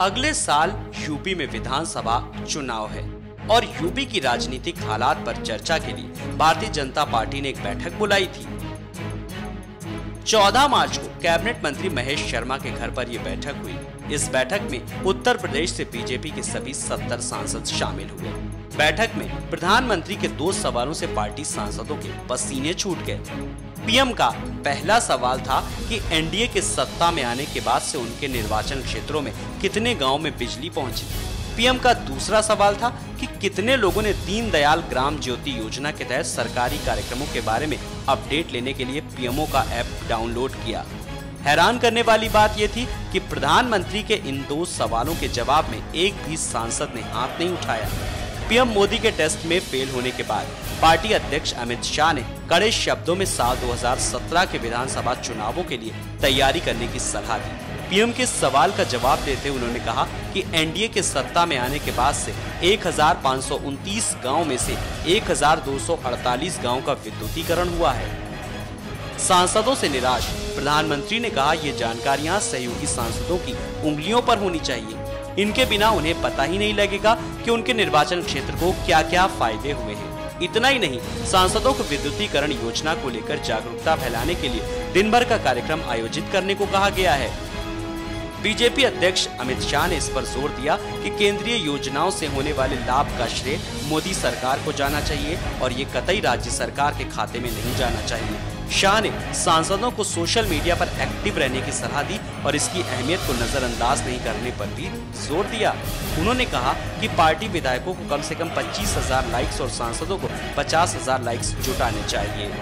अगले साल यूपी में विधानसभा चुनाव है और यूपी की राजनीतिक हालात पर चर्चा के लिए भारतीय जनता पार्टी ने एक बैठक बुलाई थी। 14 मार्च को कैबिनेट मंत्री महेश शर्मा के घर पर यह बैठक हुई। इस बैठक में उत्तर प्रदेश से बीजेपी के सभी 70 सांसद शामिल हुए। बैठक में प्रधानमंत्री के 2 सवालों से पार्टी सांसदों के पसीने छूट गए। पीएम का पहला सवाल था कि एनडीए के सत्ता में आने के बाद से उनके निर्वाचन क्षेत्रों में कितने गांव में बिजली पहुंची। पीएम का दूसरा सवाल था कि कितने लोगों ने दीनदयाल ग्राम ज्योति योजना के तहत सरकारी कार्यक्रमों के बारे में अपडेट लेने के लिए पीएमओ का ऐप डाउनलोड किया। हैरान करने वाली बात यह थी कि प्रधानमंत्री के इन 2 सवालों के जवाब में एक भी सांसद ने हाथ नहीं उठाया। पीएम मोदी के टेस्ट में फेल होने के बाद पार्टी अध्यक्ष अमित शाह ने कड़े शब्दों में साल 2017 के विधानसभा चुनावों के लिए तैयारी करने की सलाह दी। पीएम के सवाल का जवाब देते उन्होंने कहा कि एनडीए के सत्ता में आने के बाद से 1529 गांव में से 1248 गांव का विद्युतीकरण हुआ है। सांसदों से निराश प्रधानमंत्री ने कहा, ये जानकारियां सहयोगी सांसदों की उंगलियों पर होनी चाहिए। इनके बिना उन्हें पता ही नहीं लगेगा कि उनके निर्वाचन क्षेत्र को क्या क्या फायदे हुए हैं। इतना ही नहीं, सांसदों को विद्युतीकरण योजना को लेकर जागरूकता फैलाने के लिए दिन भर का कार्यक्रम आयोजित करने को कहा गया है। बीजेपी अध्यक्ष अमित शाह ने इस पर जोर दिया कि केंद्रीय योजनाओं से होने वाले लाभ का श्रेय मोदी सरकार को जाना चाहिए और ये कतई राज्य सरकार के खाते में नहीं जाना चाहिए। शाह ने सांसदों को सोशल मीडिया पर एक्टिव रहने की सलाह दी और इसकी अहमियत को नजरअंदाज नहीं करने पर भी जोर दिया। उन्होंने कहा कि पार्टी विधायकों को कम से कम 25,000 लाइक्स और सांसदों को 50,000 लाइक्स जुटाने चाहिए।